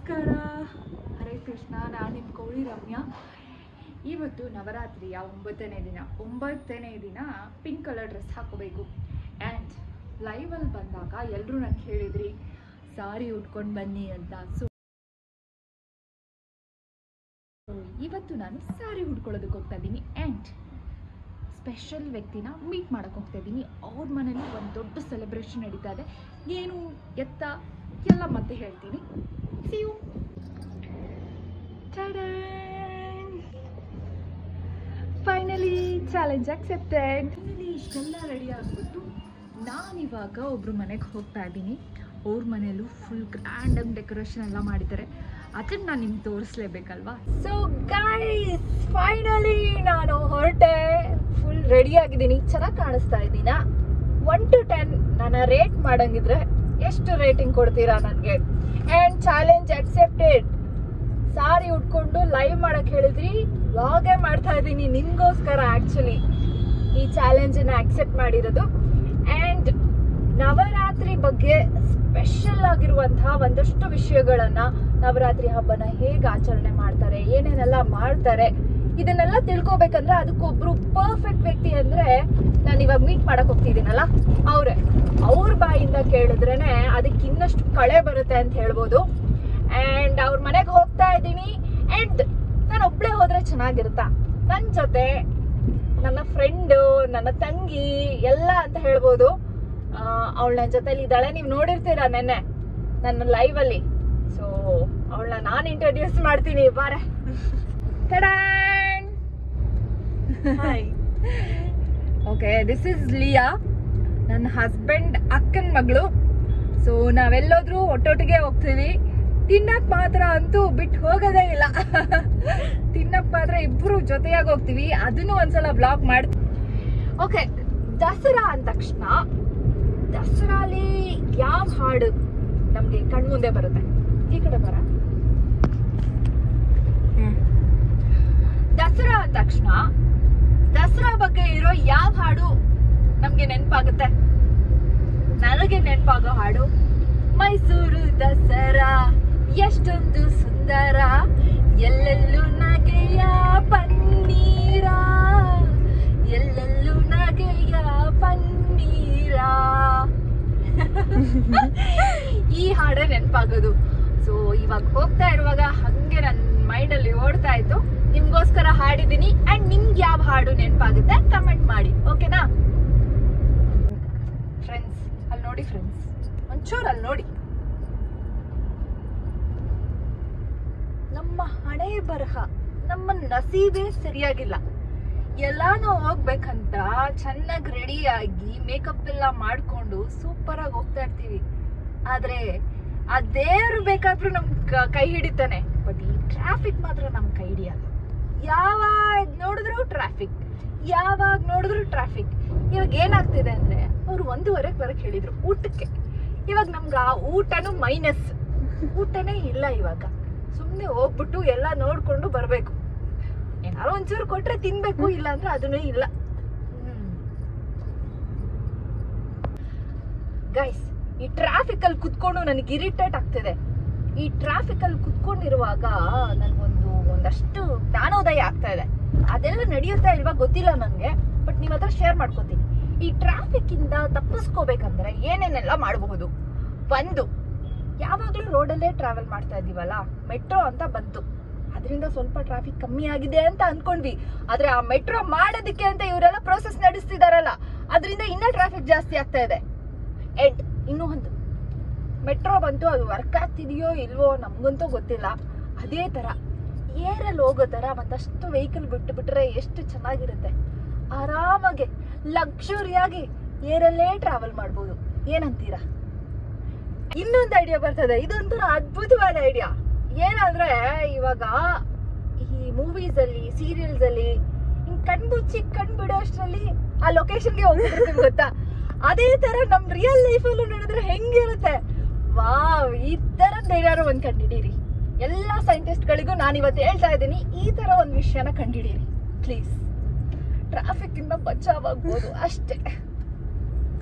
ನಮಸ್ಕಾರ, ಹರೇ ಕೃಷ್ಣ. ನಾನು ನಿಮ್ಮ ಕೌಳಿ ರಮ್ಯಾ. ಇವತ್ತು ನವರಾತ್ರಿಯ 9ನೇ ದಿನ ಪಿಂಕ್ ಕಲರ್ ಡ್ರೆಸ್ ಹಾಕೋಬೇಕು. ಆ್ಯಂಡ್ ಲೈವಲ್ಲಿ ಬಂದಾಗ ಎಲ್ಲರೂ ನನಗೆ ಹೇಳಿದ್ರಿ ಸಾರಿ ಉಟ್ಕೊಂಡು ಬನ್ನಿ ಅಂತ. ಸೊ ಇವತ್ತು ನಾನು ಸಾರಿ ಉಟ್ಕೊಳ್ಳೋದಕ್ಕೆ ಹೋಗ್ತಾ ಇದ್ದೀನಿ. ಆ್ಯಂಡ್ ಸ್ಪೆಷಲ್ ವ್ಯಕ್ತಿನ ಮೀಟ್ ಮಾಡೋಕ್ಕೆ ಹೋಗ್ತಾ ಇದ್ದೀನಿ. ಅವ್ರ ಮನೇಲಿ ಒಂದು ದೊಡ್ಡ ಸೆಲೆಬ್ರೇಷನ್ ನಡೀತಾ ಇದೆ. ಏನು ಎತ್ತ ಎಲ್ಲ ಮತ್ತೆ ಹೇಳ್ತೀನಿ. See you. Finally challenge accepted. Finally ಇಷ್ಟೆಲ್ಲ ರೆಡಿ ಆಗಿಬಿಟ್ಟು ನಾನಿವಾಗ ಒಬ್ರು ಮನೆಗೆ ಹೋಗ್ತಾ ಇದ್ದೀನಿ. ಅವ್ರ ಮನೆಯಲ್ಲೂ ಫುಲ್ ಗ್ರ್ಯಾಂಡಾಗಿ ಡೆಕೋರೇಷನ್ ಎಲ್ಲ ಮಾಡಿದ್ದಾರೆ. ಅದನ್ನು ನಾನು ನಿಮ್ಗೆ ತೋರಿಸ್ಲೇಬೇಕಲ್ವಾ. ಸೊ ಗೈಸ್, ಫೈನಲಿ ನಾನು ಹೊರಟೆ. ಫುಲ್ ರೆಡಿ ಆಗಿದ್ದೀನಿ. ಚೆನ್ನಾಗಿ ಕಾಣಿಸ್ತಾ ಇದ್ದೀನಾ? 1 to 10 ನಾನು ರೇಟ್ ಮಾಡಂಗಿದ್ರೆ ಎಷ್ಟು ರೇಟಿಂಗ್ ಕೊಡ್ತೀರಾ ನನಗೆ? And challenge accepted. ಸಾರಿ ಉಟ್ಕೊಂಡು ಲೈವ್ ಮಾಡಕ್ಕೆ ಹೇಳಿದ್ರಿ, ವ್ಲಾಗೇ ಮಾಡ್ತಾ ಇದ್ದೀನಿ ನಿಮಗೋಸ್ಕರ. ಆ್ಯಕ್ಚುಲಿ ಈ ಚಾಲೆಂಜನ್ನು ಅಕ್ಸೆಪ್ಟ್ ಮಾಡಿರೋದು. ಆ್ಯಂಡ್ ನವರಾತ್ರಿ ಬಗ್ಗೆ ಸ್ಪೆಷಲ್ ಆಗಿರುವಂತಹ ಒಂದಷ್ಟು ವಿಷಯಗಳನ್ನು, ನವರಾತ್ರಿ ಹಬ್ಬನ ಹೇಗೆ ಆಚರಣೆ ಮಾಡ್ತಾರೆ, ಏನೇನೆಲ್ಲ ಮಾಡ್ತಾರೆ, ಇದನ್ನೆಲ್ಲ ತಿಳ್ಕೊಬೇಕಂದ್ರೆ ಅದಕ್ಕೊಬ್ರು ಪರ್ಫೆಕ್ಟ್ ವ್ಯಕ್ತಿ ಅಂದರೆ ನಾನು ಇವಾಗ ಮೀಟ್ ಮಾಡಕ್ಕೆ ಹೋಗ್ತಿದ್ದೀನಲ್ಲ ಅವ್ರ ಬಾಯಿಂದ ಕೇಳಿದ್ರೇನೆ ಅದಕ್ಕೆ ಇನ್ನಷ್ಟು ಕಳೆ ಬರುತ್ತೆ ಅಂತ ಹೇಳ್ಬೋದು. ಆ್ಯಂಡ್ ಅವ್ರ ಮನೆಗೆ ಹೋಗ್ತಾ ಇದ್ದೀನಿ. ಆ್ಯಂಡ್ ನಾನು ಒಬ್ಬಳೇ ಹೋದರೆ ಚೆನ್ನಾಗಿರುತ್ತಾ? ನನ್ನ ಜೊತೆ ನನ್ನ ಫ್ರೆಂಡು, ನನ್ನ ತಂಗಿ ಎಲ್ಲ ಅಂತ ಹೇಳ್ಬೋದು. ಅವಳು ನನ್ನ ಜೊತೆಲಿ ಇದ್ದಾಳೆ. ನೀವು ನೋಡಿರ್ತೀರ ನೆನ್ನೆ ನನ್ನ ಲೈವಲ್ಲಿ. ಸೊ ಅವಳನ್ನ ನಾನು ಇಂಟ್ರೊಡ್ಯೂಸ್ ಮಾಡ್ತೀನಿ. ಬಾರೆ. ಓಕೆ, ದಿಸ್ ಇಸ್ ಲಿಯಾ, ನನ್ನ ಹಸ್ಬೆಂಡ್ ಅಕ್ಕನ ಮಗಳು. ಸೊ ನಾವೆಲ್ಲೋದ್ರೂ ಒಟ್ಟೊಟ್ಟಿಗೆ ಹೋಗ್ತೀವಿ. ತಿನ್ನಕ್ ಮಾತ್ರ ಅಂತೂ ಬಿಟ್ಟು ಹೋಗೋದೇ ಇಲ್ಲ. ತಿನ್ನಕ್ ಮಾತ್ರ ಇಬ್ರು ಜೊತೆಯಾಗಿ ಹೋಗ್ತೀವಿ. ಅದನ್ನು ಒಂದ್ಸಲ ಬ್ಲಾಗ್ ಮಾಡ್ತೀವಿ. ಓಕೆ, ದಸರಾ ಅಂದ ತಕ್ಷಣ ದಸರಾಲಿ ಯಾವ ಹಾಡು ನಮ್ಗೆ ಕಣ್ಮುಂದೆ ಬರುತ್ತೆ? ಈ ಕಡೆ ಬರ. ದಸರಾ ಅಂದ ತಕ್ಷಣ ದಸರಾ ಬಗ್ಗೆ ಇರೋ ಯಾವ ಹಾಡು ನಮ್ಗೆ ನೆನಪಾಗುತ್ತೆ? ನನಗೆ ನೆನಪಾಗೋ ಹಾಡು ಮೈಸೂರು ದಸರಾ ಎಷ್ಟೊಂದು ಸುಂದರ, ಎಲ್ಲೆಲ್ಲೂ ನಗೆಯ ಪನ್ನೀರ, ಎಲ್ಲೆಲ್ಲೂ ನಗೆಯ ಪನ್ನೀರ. ಈ ಹಾಡೇ ನೆನಪಾಗೋದು. ಸೊ ಇವಾಗ ಹೋಗ್ತಾ ಇರುವಾಗ ಹಂಗೆ ನನ್ನ ಮೈಂಡಲ್ಲಿ ಓಡ್ತಾ ಇತ್ತು. ನಿಮ್ಗೋಸ್ಕರ ಹಾಡಿದ್ದೀನಿ. ಅಂಡ್ ನಿಮ್ಗೆ ಯಾವ ಹಾಡು ನೆನಪಾಗುತ್ತೆ ಕಮೆಂಟ್ ಮಾಡಿ, ಓಕೆನಾ ಫ್ರೆಂಡ್ಸ್? ಅಲ್ಲಿ ನೋಡಿ ಫ್ರೆಂಡ್ಸ್, ಒಂಚೂರು ಅಲ್ಲಿ ನೋಡಿ. ನಮ್ಮ ಹಣೆ ಬರಹ, ನಮ್ಮ ನಸೀಬೇ ಸರಿಯಾಗಿಲ್ಲ. ಎಲ್ಲಾನು ಹೋಗ್ಬೇಕಂತ ಚೆನ್ನಾಗಿ ರೆಡಿಯಾಗಿ ಮೇಕಪ್ ಎಲ್ಲ ಮಾಡ್ಕೊಂಡು ಸೂಪರ್ ಆಗಿ ಹೋಗ್ತಾ ಇರ್ತೀವಿ. ಆದ್ರೆ ಆ ದೇವ್ರು ಬೇಕಾದ್ರೂ ನಮ್ ಕೈ ಹಿಡಿತಾನೆ. ಬಟ್ ಈ ಟ್ರಾಫಿಕ್ ಮಾತ್ರ ನಮ್ ಕೈ ಹಿಡಿಯಲ್ಲ. ಯಾವಾಗ ನೋಡಿದ್ರು ಟ್ರಾಫಿಕ್, ಯಾವಾಗ ನೋಡಿದ್ರು ಟ್ರಾಫಿಕ್. ಇವಾಗ ಏನಾಗ್ತಿದೆ ಅಂದ್ರೆ, ಅವ್ರು 1:15 ಬರಕ್ ಹೇಳಿದ್ರು ಊಟಕ್ಕೆ. ಇವಾಗ ನಮ್ಗೆ ಆ ಊಟನೂ ಮೈನಸ್. ಊಟನೇ ಇಲ್ಲ ಇವಾಗ. ಸುಮ್ಮನೆ ಹೋಗ್ಬಿಟ್ಟು ಎಲ್ಲ ನೋಡ್ಕೊಂಡು ಬರ್ಬೇಕು. ಏನಾರು ಒಂಚೂರು ಕೊಟ್ರೆ ತಿನ್ಬೇಕು, ಇಲ್ಲ ಅಂದ್ರೆ ಅದನ್ನೂ ಇಲ್ಲ. ಗೈಸ್, ಈ ಟ್ರಾಫಿಕ್ ಅಲ್ಲಿ ಕುತ್ಕೊಂಡು ನನಗೆ ಇರಿಟೇಟ್ ಆಗ್ತಿದೆ. ಈ ಟ್ರಾಫಿಕ್ ಅಲ್ಲಿ ಕುತ್ಕೊಂಡಿರುವಾಗ ಒಂದಷ್ಟು ಜ್ಞಾನೋದಯ ಆಗ್ತಾ ಇದೆ. ಅದೆಲ್ಲ ನಡೆಯುತ್ತಾ ಇಲ್ವಾ ಗೊತ್ತಿಲ್ಲ ನನಗೆ, ಬಟ್ ನಿಮ್ಮ ಹತ್ರ ಶೇರ್ ಮಾಡ್ಕೋತೀನಿ. ಈ ಟ್ರಾಫಿಕ್ ಇಂದ ತಪ್ಪಿಸ್ಕೋಬೇಕಂದ್ರೆ ಏನೇನೆಲ್ಲ ಮಾಡಬಹುದು? ಒಂದು, ಯಾವಾಗ್ಲೂ ರೋಡಲ್ಲೇ ಟ್ರಾವೆಲ್ ಮಾಡ್ತಾ ಇದೀವಲ್ಲ, ಮೆಟ್ರೋ ಅಂತ ಬಂತು. ಅದರಿಂದ ಸ್ವಲ್ಪ ಟ್ರಾಫಿಕ್ ಕಮ್ಮಿ ಆಗಿದೆ ಅಂತ ಅನ್ಕೊಂಡ್ವಿ. ಆದ್ರೆ ಆ ಮೆಟ್ರೋ ಮಾಡೋದಕ್ಕೆ ಅಂತ ಇವರೆಲ್ಲ ಪ್ರೋಸೆಸ್ ನಡೆಸ್ತಿದಾರಲ್ಲ, ಅದರಿಂದ ಇನ್ನೂ ಟ್ರಾಫಿಕ್ ಜಾಸ್ತಿ ಆಗ್ತಾ ಇದೆ. ಎಂಡ್ ಇನ್ನೂ ಒಂದು, ಮೆಟ್ರೋ ಬಂತು, ಅದು ವರ್ಕ್ ಆಗ್ತಿದೆಯೋ ಇಲ್ವೋ ನಮ್ಗಂತೂ ಗೊತ್ತಿಲ್ಲ. ಅದೇ ತರ ಏರಲ್ಲಿ ಹೋಗೋ ತರ ಮತ್ತಷ್ಟು ವೆಹಿಕಲ್ ಬಿಟ್ರೆ ಎಷ್ಟು ಚೆನ್ನಾಗಿರುತ್ತೆ. ಆರಾಮಾಗಿ ಲಕ್ಸುರಿಯಾಗಿ ಏರಲ್ಲೇ ಟ್ರಾವೆಲ್ ಮಾಡ್ಬೋದು. ಏನಂತೀರಾ? ಇನ್ನೊಂದು ಐಡಿಯಾ ಬರ್ತದೆ. ಇದೊಂಥರ ಅದ್ಭುತವಾದ ಐಡಿಯಾ. ಏನಂದ್ರೆ, ಇವಾಗ ಈ ಮೂವೀಸ್ ಅಲ್ಲಿ, ಸೀರಿಯಲ್ಸ್ ಅಲ್ಲಿ ಹಿಂಗ್ ಕಣ್ಮುಚ್ಚಿ ಬಿಡೋ ಅಷ್ಟರಲ್ಲಿ ಆ ಲೊಕೇಶನ್ಗೆ ಹೋಗ್ಬಿಡ್ತೀವಿ, ಗೊತ್ತಾ? ಅದೇ ತರ ನಮ್ ರಿಯಲ್ ಲೈಫ್ ಅಲ್ಲೂ ನೋಡಿದ್ರೆ ಹೆಂಗಿರುತ್ತೆ? ವಾವ್, ಈ ತರದ್ ಏನಾದ್ರು ಒಂದ್ ಕಂಡಿಡೀರಿ. ಎಲ್ಲಾ ಸೈಂಟಿಸ್ಟ್ ಗಳಿಗೂ ನಾನು ಇವತ್ತು ಹೇಳ್ತಾ ಇದ್ದೀನಿ, ಈ ತರ ಒಂದ್ ವಿಷಯನ ಕಂಡಿಡೀರಿ ಪ್ಲೀಸ್. ಟ್ರಾಫಿಕ್ ಇಂದ ಬಚಾವಾಗ್ಬೋದು ಅಷ್ಟೇ.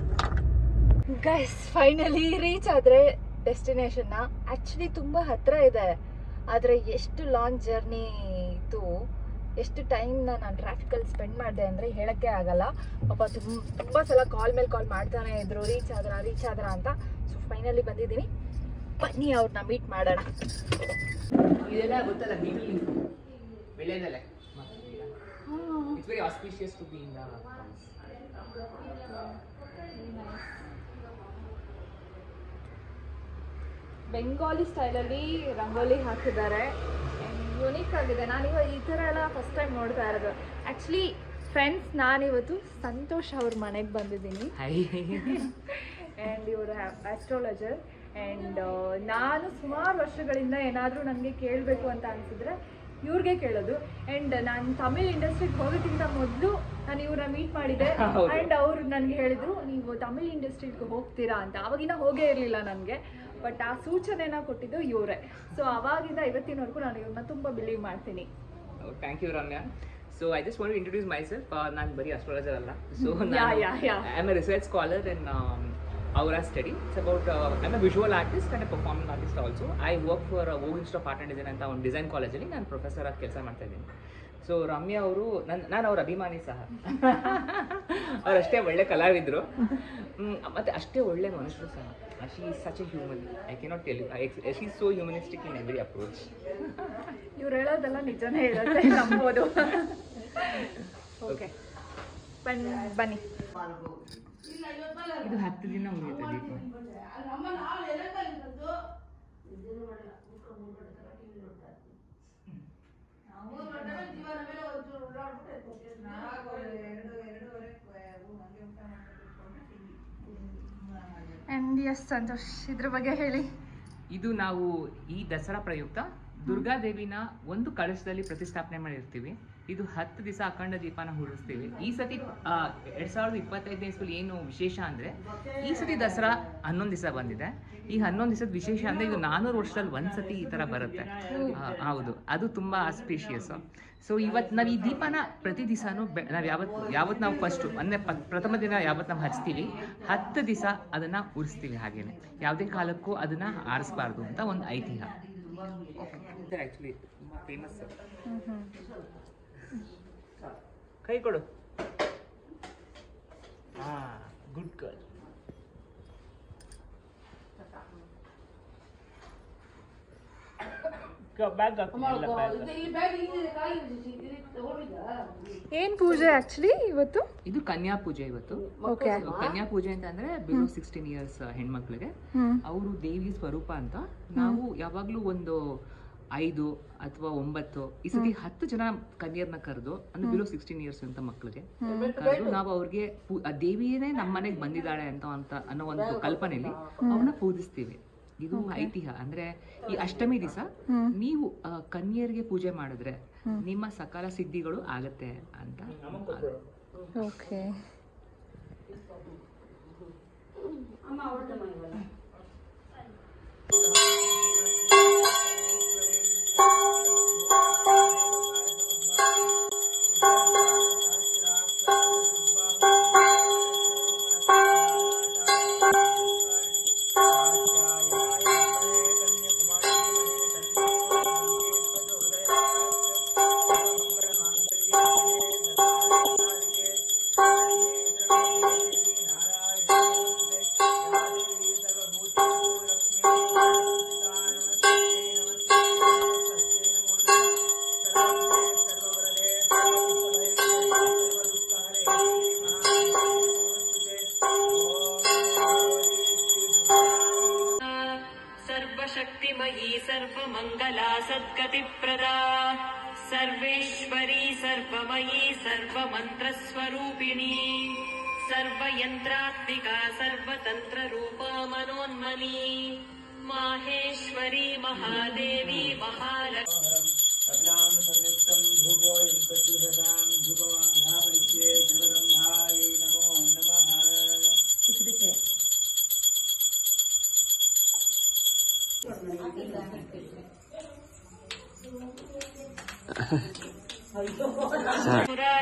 ಗೈಸ್, ಫೈನಲಿ ರೀಚ್ ಆದ್ರೆ ಡೆಸ್ಟಿನೇಷನ್ನ. ಆ್ಯಕ್ಚುಲಿ ತುಂಬ ಹತ್ತಿರ ಇದೆ, ಆದರೆ ಎಷ್ಟು ಲಾಂಗ್ ಜರ್ನಿ ಇತ್ತು, ಎಷ್ಟು ಟೈಮ್ನ ನಾನು ಟ್ರಾಫಿಕಲ್ಲಿ ಸ್ಪೆಂಡ್ ಮಾಡಿದೆ ಅಂದರೆ ಹೇಳೋಕ್ಕೆ ಆಗಲ್ಲ. ಪಾಪ ತುಂಬ ಸಲ ಕಾಲ್ ಮೇಲೆ ಕಾಲ್ ಮಾಡ್ತಾನೆ ಇದ್ರು, ರೀಚ್ ಆದ್ರ ಅಂತ. ಸೊ ಫೈನಲಿ ಬಂದಿದ್ದೀನಿ, ಬನ್ನಿ ಅವ್ರನ್ನ ಮೀಟ್ ಮಾಡೋಣ. ಇದೆಲ್ಲ ಗೊತ್ತಲ್ಲ, ಬೆಳೆದಲ್ಲ. It's very auspicious to be in the Bengali ಸ್ಟೈಲಲ್ಲಿ ರಂಗೋಲಿ ಹಾಕಿದ್ದಾರೆ, ಯುನೀಕ್ ಆಗಿದೆ. ನಾನಿವಾಗ ಈ ಥರ ಎಲ್ಲ ಫಸ್ಟ್ ಟೈಮ್ ನೋಡ್ತಾ ಇರೋದು. ಆ್ಯಕ್ಚುಲಿ ಫ್ರೆಂಡ್ಸ್, ನಾನಿವತ್ತು ಸಂತೋಷ್ ಅವ್ರ ಮನೆಗೆ ಬಂದಿದ್ದೀನಿ. ಆ್ಯಂಡ್ ಇವರು ಆಸ್ಟ್ರಾಲಜರ್. ಆ್ಯಂಡ್ ನಾನು ಸುಮಾರು ವರ್ಷಗಳಿಂದ ಏನಾದರೂ ನನಗೆ ಕೇಳಬೇಕು ಅಂತ ಅನಿಸಿದ್ರೆ ಇವ್ರಿಗೆ ಕೇಳೋದು. ಆ್ಯಂಡ್ ನಾನು ತಮಿಳ್ ಇಂಡಸ್ಟ್ರಿಗೆ ಹೋಗೋಕ್ಕಿಂತ ಮೊದಲು ನಾನು ಇವ್ರನ್ನ ಮೀಟ್ ಮಾಡಿದ್ದೆ. ಆ್ಯಂಡ್ ಅವ್ರು ನನಗೆ ಹೇಳಿದರು, ನೀವು ತಮಿಳ್ ಇಂಡಸ್ಟ್ರಿಗೆ ಹೋಗ್ತೀರಾ ಅಂತ. ಆವಾಗಿನ ಹೋಗೇ ಇರಲಿಲ್ಲ ನನಗೆ, ಬಟ್ ಆ ಸೂಚನೆನ ಕೊಟ್ಟಿದ್ದು ಇವರೇ. ಸೊ ಅವಾಗಿಂದ ಇವತ್ತಿನವರೆಗೂ ನಾನು ಇವ್ರನ್ನ ತುಂಬ ಬಿಲೀವ್ ಮಾಡ್ತೀನಿ. Thank you Ramya. So I just want to introduce myself. ನಾನು ಬರೀ ಅಸ್ಟ್ರಾಲಜರ್ ಅಲ್ಲ. So I am a research scholar in Aura study. It's about I'm a visual artist and a performing artist also. I work for Vogue Institute of Art and Design ಅಂತ ಒಂದು design ಕಾಲೇಜಲ್ಲಿ ನಾನು professor ಆಗಿ ಕೆಲಸ ಮಾಡ್ತಾ ಇದ್ದೀನಿ. So Ramya ಅವರು ನಾನು ಅವ್ರ ಅಭಿಮಾನಿ ಸಹ. ಅವರಷ್ಟೇ ಒಳ್ಳೆ ಕಲಾವಿದರು ಮತ್ತು ಅಷ್ಟೇ ಒಳ್ಳೆ ಮನುಷ್ಯರು ಸಹ. She is such a human, I cannot tell you. She is so humanistic in every approach. ಇವ್ರು ಹೇಳೋದೆಲ್ಲ ನಿಜನೇ ಇರುತ್ತೆ, ನಂಬೋದು. ಓಕೆ ಬನ್ನಿ. ಇದು 10 ದಿನ ಉಳಿಯುತ್ತೆ ದೀಪ. ಆ್ಯಂಡ್ ಎಸ್ ಸಂತೋಷ್, ಇದ್ರ ಬಗ್ಗೆ ಹೇಳಿ. ಇದು ನಾವು ಈ ದಸರಾ ಪ್ರಯುಕ್ತ ದುರ್ಗಾದೇವಿನ ಒಂದು ಕಳಶದಲ್ಲಿ ಪ್ರತಿಷ್ಠಾಪನೆ ಮಾಡಿರ್ತೀವಿ. ಇದು 10 ದಿವಸ ಅಖಂಡ ದೀಪನ ಉಳಿಸ್ತೀವಿ. ಈ ಸತಿ 2025ನೇ ಇಸ್ವಿಲಿ ಏನು ವಿಶೇಷ ಅಂದರೆ, ಈ ಸತಿ ದಸರಾ 11 ದಿವಸ ಬಂದಿದೆ. ಈ 11 ದಿವಸದ ವಿಶೇಷ ಅಂದರೆ ಇದು 400 ವರ್ಷದಲ್ಲಿ ಒಂದು ಸತಿ ಈ ಥರ ಬರುತ್ತೆ. ಹೌದು, ಅದು ತುಂಬ ಆಸ್ಪೀಷಿಯಸ್. ಸೊ ಇವತ್ತು ನಾವು ಈ ದೀಪನ ಪ್ರತಿ ದಿವಸನೂ ನಾವು ಯಾವತ್ತು ನಾವು ಫಸ್ಟು ಅಂದರೆ ಪ್ರಥಮ ದಿನ ಯಾವತ್ತು ನಾವು ಹಚ್ತೀವಿ, 10 ದಿವಸ ಅದನ್ನು ಉರಿಸ್ತೀವಿ. ಹಾಗೇನೆ ಯಾವುದೇ ಕಾಲಕ್ಕೂ ಅದನ್ನು ಆರಿಸಬಾರ್ದು ಅಂತ ಒಂದು ಐತಿಹ್ಯ. ಆ್ಯಕ್ಚುಲಿ ತುಂಬ ಫೇಮಸ್. ಕೈ ಕೊಡು. Good girl. ಏನ್ ಪೂಜೆ ಆಕ್ಚುಲಿ ಇವತ್ತು? ಇದು ಕನ್ಯಾ ಪೂಜೆ ಇವತ್ತು. ಕನ್ಯಾ ಪೂಜೆ ಅಂತ ಅಂದ್ರೆ ಬಿಲೋ 16 ಇಯರ್ಸ್ ಹೆಣ್ಮಕ್ಳಿಗೆ ಅವರು ದೇವಿ ಸ್ವರೂಪ ಅಂತ. ನಾವು ಯಾವಾಗ್ಲೂ ಒಂದು 5 ಅಥವಾ 9 ಈ ಸತಿ 10 ಜನ ಕನ್ಯರ್ನ ಕರೆದು, ಅಂದ್ರೆ ಬಿಲೋ 16 ಇಯರ್ಸ್ ಅಂತ ಮಕ್ಳಿಗೆ ಕರೆದು ನಾವು ಅವ್ರಿಗೆ ದೇವಿಯೇ ನಮ್ಮ ಮನೆಗೆ ಬಂದಿದ್ದಾಳೆ ಅಂತ ಅನ್ನೋ ಒಂದು ಕಲ್ಪನೆಯಲ್ಲಿ ಅವ್ರನ್ನ ಪೂಜಿಸ್ತೀವಿ. ಇದು ಐತಿಹ್ಯ. ಅಂದ್ರೆ ಈ ಅಷ್ಟಮಿ ದಿವಸ ನೀವು ಕನ್ಯರಿಗೆ ಪೂಜೆ ಮಾಡಿದ್ರೆ ನಿಮ್ಮ ಸಕಲ ಸಿದ್ಧಿಗಳು ಆಗತ್ತೆ ಅಂತ. ಓಕೆ. सर्वशक्तिमयी सर्वमंगला सद्गतिप्रदा सर्वेश्वरी सर्वमयी सर्वमन्त्रस्वरूपिणी सर्वयन्त्रात्मिका सर्वतन्त्ररूपा मनोन्मनी माहेश्वरी महादेवी महालक्ष्मी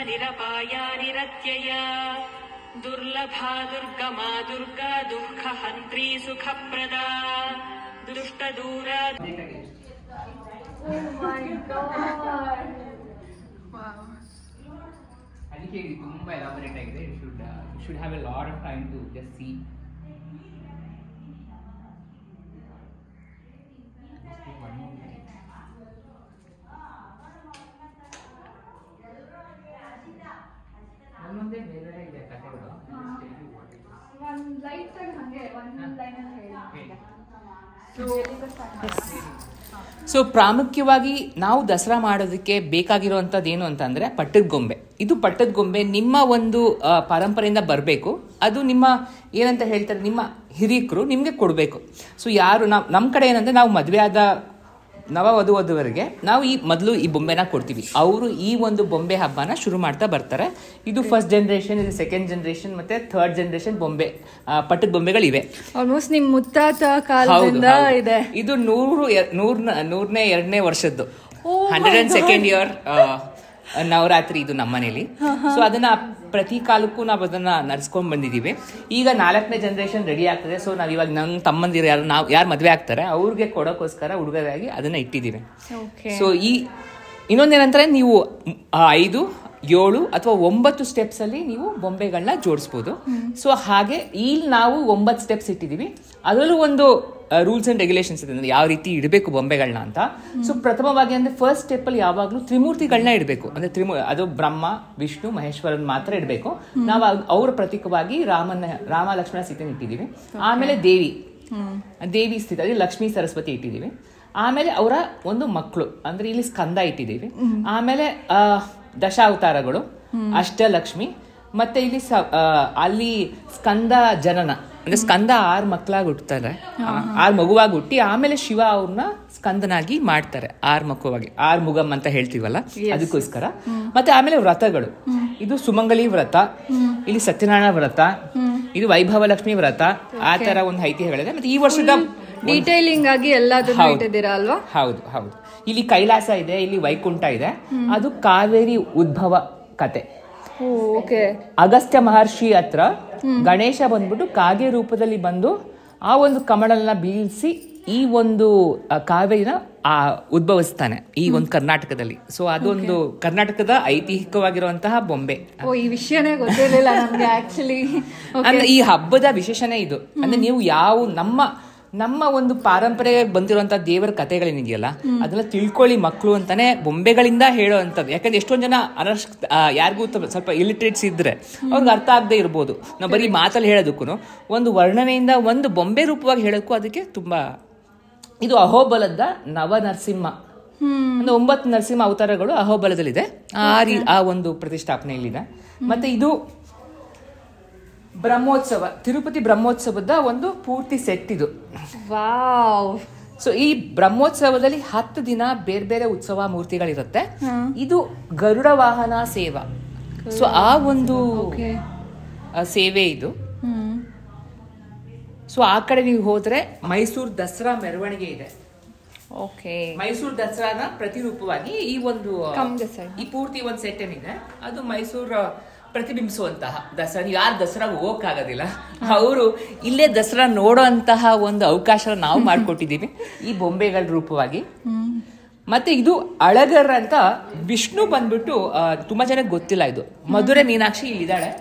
निरपायानिरत्यया दुर्लभा दुर्गमा दुर्गा दुःखहन्त्री सुखप्रदा दुष्टदूरा ಅದಕ್ಕೆ ಇದು ತುಂಬಾ ಎಲಾಬರೇಟ್ ಆಗಿದೆ. Should have a lot of time to just see. ಒಂದೊಂದೇ ಬೇರೆ ಇದೆ ಕಥೆಗಳು. ಸೊ ಪ್ರಾಮುಖ್ಯವಾಗಿ ನಾವು ದಸರಾ ಮಾಡೋದಕ್ಕೆ ಬೇಕಾಗಿರುವಂಥದ್ದು ಏನು ಅಂತಂದರೆ ಪಟ್ಟದ ಗೊಂಬೆ. ಇದು ಪಟ್ಟದ ಗೊಂಬೆ ನಿಮ್ಮ ಒಂದು ಪರಂಪರೆಯಿಂದ ಬರಬೇಕು. ಅದು ನಿಮ್ಮ ಏನಂತ ಹೇಳ್ತಾರೆ, ನಿಮ್ಮ ಹಿರಿಯಕರು ನಿಮಗೆ ಕೊಡಬೇಕು. ಸೊ ಯಾರು ನಮ್ಮ ಕಡೆ ಏನಂದರೆ ನಾವು ಮದುವೆ ಆದ ನವವಧುವರೆಗೆ ನಾವು ಮೊದಲು ಈ ಬೊಂಬೆನ ಕೊಡ್ತೀವಿ. ಅವರು ಈ ಒಂದು ಬೊಂಬೆ ಹಬ್ಬನ ಶುರು ಮಾಡ್ತಾ ಬರ್ತಾರೆ. ಇದು ಫಸ್ಟ್ ಜನರೇಷನ್, ಇದು ಸೆಕೆಂಡ್ ಜನರೇಷನ್ ಮತ್ತೆ ಥರ್ಡ್ ಜನರೇಷನ್ ಬೊಂಬೆ ಪಟ್ಟದ ಬೊಂಬೆಗಳಿವೆ. ಆಲ್ಮೋಸ್ಟ್ ನಿಮ್ ಮುತ್ತಾತ ಕಾಲದಿಂದ ಇದೆ. ಇದು 102ನೇ ವರ್ಷದ್ದು 102nd ಇಯರ್ ನವರಾತ್ರಿ ಇದು ನಮ್ಮ ಮನೇಲಿ. ಸೊ ಅದನ್ನ ಪ್ರತಿ ಕಾಲಕ್ಕೂ ನಾವು ಅದನ್ನ ನಡ್ಸ್ಕೊಂಡ್ ಬಂದಿದೀವಿ. ಈಗ 4ನೇ ಜನರೇಷನ್ ರೆಡಿ ಆಗ್ತದೆ. ಸೊ ನಾವ್ ಇವಾಗ ನನ್ನ ತಮ್ಮಂದಿರು ಯಾರು ಮದ್ವೆ ಆಗ್ತಾರೆ ಅವ್ರಿಗೆ ಕೊಡೋಕ್ಕೋಸ್ಕರ ಉಡುಗೊರೆಯಾಗಿ ಅದನ್ನ ಇಟ್ಟಿದ್ದೀವಿ. ಸೊ ಇನ್ನೊಂದೇನಂದ್ರೆ ನೀವು 5, 7 ಅಥವಾ 9 ಸ್ಟೆಪ್ಸ್ ಅಲ್ಲಿ ನೀವು ಬೊಂಬೆಗಳನ್ನ ಜೋಡಿಸ್ಬೋದು. ಸೊ ಹಾಗೆ ಇಲ್ಲಿ ನಾವು 9 ಸ್ಟೆಪ್ಸ್ ಇಟ್ಟಿದ್ದೀವಿ. ಅದರಲ್ಲೂ ಒಂದು ರೂಲ್ಸ್ ಅಂಡ್ ರೆಗ್ಯುಲೇಷನ್ಸ್ ಇದೆ, ಯಾವ ರೀತಿ ಇಡಬೇಕು ಬೊಂಬೆಗಳನ್ನ ಅಂತ. ಸೊ ಪ್ರಥಮವಾಗಿ ಅಂದ್ರೆ ಫಸ್ಟ್ ಸ್ಟೆಪ್ ಅಲ್ಲಿ ಯಾವಾಗಲೂ ತ್ರಿಮೂರ್ತಿಗಳನ್ನ ಇಡಬೇಕು. ಅಂದ್ರೆ ಅದು ಬ್ರಹ್ಮ, ವಿಷ್ಣು, ಮಹೇಶ್ವರನ್ ಮಾತ್ರ ಇಡಬೇಕು. ನಾವು ಅವ್ರ ಪ್ರತೀಕವಾಗಿ ರಾಮ ಲಕ್ಷ್ಮಣ ಸೀತೆನ ಇಟ್ಟಿದ್ದೀವಿ. ಆಮೇಲೆ ದೇವಿ ಸ್ಥಿತಿ ಅಲ್ಲಿ ಲಕ್ಷ್ಮೀ ಸರಸ್ವತಿ ಇಟ್ಟಿದ್ದೀವಿ. ಆಮೇಲೆ ಅವರ ಒಂದು ಮಕ್ಕಳು ಅಂದ್ರೆ ಇಲ್ಲಿ ಸ್ಕಂದ ಇಟ್ಟಿದ್ದೀವಿ. ಆಮೇಲೆ ದಶಾವತಾರಗಳು, ಅಷ್ಟಲಕ್ಷ್ಮಿ, ಮತ್ತೆ ಇಲ್ಲಿ ಅಲ್ಲಿ ಸ್ಕಂದ ಜನನ ಅಂದ್ರೆ ಸ್ಕಂದ 6 ಮಕ್ಕಳಾಗಿ ಹುಟ್ಟುತ್ತಾರೆ, 6 ಮಗುವಾಗಿ ಹುಟ್ಟಿ ಆಮೇಲೆ ಶಿವ ಅವ್ರನ್ನ ಸ್ಕಂದನಾಗಿ ಮಾಡ್ತಾರೆ. 6 ಮಕ್ಕಳಾಗಿ 6 ಮುಗಮ್ ಅಂತ ಹೇಳ್ತೀವಲ್ಲ ಅದಕ್ಕೋಸ್ಕರ. ಮತ್ತೆ ಆಮೇಲೆ ವ್ರತಗಳು, ಇದು ಸುಮಂಗಲಿ ವ್ರತ, ಇಲ್ಲಿ ಸತ್ಯನಾರಾಯಣ ವ್ರತ, ಇದು ವೈಭವ ಲಕ್ಷ್ಮಿ ವ್ರತ, ಆ ತರ ಒಂದು ಐತಿಹ್ಯಗಳಿದೆ. ಮತ್ತೆ ಈ ವರ್ಷದ ಡೀಟೇಲಿಂಗ್ ಆಗಿ ಎಲ್ಲದನ್ನು ಇಟ್ಟಿದ್ದೀರಾ ಅಲ್ವಾ? ಹೌದು. ಇಲ್ಲಿ ಕೈಲಾಸ ಇದೆ, ಇಲ್ಲಿ ವೈಕುಂಠ ಇದೆ. ಅದು ಕಾವೇರಿ ಉದ್ಭವ ಕತೆ. ಅಗಸ್ತ್ಯ ಮಹರ್ಷಿ ಹತ್ರ ಗಣೇಶ ಬಂದ್ಬಿಟ್ಟು ಕಾಗೆ ರೂಪದಲ್ಲಿ ಬಂದು ಆ ಒಂದು ಕಮಲನ ಬೀಳಿಸಿ ಈ ಒಂದು ಕಾವೇರಿನ ಉದ್ಭವಿಸ್ತಾನೆ ಈ ಒಂದು ಕರ್ನಾಟಕದಲ್ಲಿ. ಸೊ ಅದೊಂದು ಕರ್ನಾಟಕದ ಐತಿಹಾಸಿಕವಾಗಿರುವಂತಹ ಬೊಂಬೆ. ಈ ವಿಷಯನೇ ಗೊತ್ತಿರಲಿಲ್ಲ ನಮ್ಗೆ ಆಕ್ಚುಲಿ. ಅಂದ್ರೆ ಈ ಹಬ್ಬದ ವಿಶೇಷಣೆ ಇದು. ಅಂದ್ರೆ ನೀವು ನಮ್ಮ ಒಂದು ಪಾರಂಪರೆಗೆ ಬಂದಿರುವಂತಹ ದೇವರ ಕಥೆಗಳೇನಿದೆಯಲ್ಲ ಅದನ್ನ ತಿಳ್ಕೊಳ್ಳಿ ಮಕ್ಕಳು ಅಂತಾನೆ ಬೊಂಬೆಗಳಿಂದ ಹೇಳೋವಂಥದ್ದು. ಯಾಕಂದ್ರೆ ಎಷ್ಟೊಂದು ಜನ ಯಾರಿಗೂ ಸ್ವಲ್ಪ ಇಲಿಟ್ರೇಟ್ಸ್ ಇದ್ರೆ ಅವ್ರಿಗೆ ಅರ್ಥ ಆಗದೆ ಇರ್ಬೋದು. ನಾವು ಬರೀ ಮಾತಲ್ಲಿ ಹೇಳೋದಕ್ಕೂ ಒಂದು ವರ್ಣನೆಯಿಂದ ಒಂದು ಬೊಂಬೆ ರೂಪವಾಗಿ ಹೇಳೋಕ್ಕೂ ಅದಕ್ಕೆ ತುಂಬಾ. ಇದು ಅಹೋಬಲದ ನವನರಸಿಂಹ ಅಂದ್ರೆ 9 ನರಸಿಂಹ ಅವತಾರಗಳು ಅಹೋಬಲದಲ್ಲಿದೆ. ಆ ಒಂದು ಪ್ರತಿಷ್ಠಾಪನೆಯಲ್ಲಿದೆ. ಮತ್ತೆ ಇದು ಬ್ರಹ್ಮೋತ್ಸವ, ತಿರುಪತಿ ಬ್ರಹ್ಮೋತ್ಸವದ ಒಂದು ಪೂರ್ತಿ ಸೆಟ್ ಇದು. ಸೊ ಈ ಬ್ರಹ್ಮೋತ್ಸವದಲ್ಲಿ 10 ದಿನ ಬೇರೆ ಬೇರೆ ಉತ್ಸವ ಮೂರ್ತಿಗಳಿರುತ್ತೆ. ಇದು ಗರುಡ ವಾಹನ ಸೇವಾ. ಸೊ ಆ ಒಂದು ಸೇವೆ ಇದು. ಸೊ ಆ ಕಡೆ ನೀವು ಹೋದ್ರೆ ಮೈಸೂರು ದಸರಾ ಮೆರವಣಿಗೆ ಇದೆ. ಮೈಸೂರು ದಸರಾನ ಪ್ರತಿರೂಪವಾಗಿ ಈ ಒಂದು ಈ ಪೂರ್ತಿ ಒಂದು ಸೆಟ್ ಏನಿದೆ ಅದು ಮೈಸೂರು ಪ್ರತಿಬಿಂಬಿಸುವಂತಹ ದಸರಾ. ನೀವು ಯಾರು ದಸರಾಗ ಹೋಗಕ್ಕಾಗೋದಿಲ್ಲ, ಅವರು ಇಲ್ಲೇ ದಸರಾ ನೋಡೋ ಅಂತಹ ಒಂದು ಅವಕಾಶ ನಾವು ಮಾಡಿಕೊಟ್ಟಿದ್ದೀವಿ ಈ ಬೊಂಬೆಗಳ ರೂಪವಾಗಿ. ಮತ್ತೆ ಇದು ಅಳಗರ್ ಅಂತ ವಿಷ್ಣು ಬಂದ್ಬಿಟ್ಟು ತುಂಬಾ ಜನಕ್ಕೆ ಗೊತ್ತಿಲ್ಲ. ಇದು ಮಧುರೆ ಮೀನಾಕ್ಷಿ ಇಲ್ಲಿದ್ದಾಳೆ.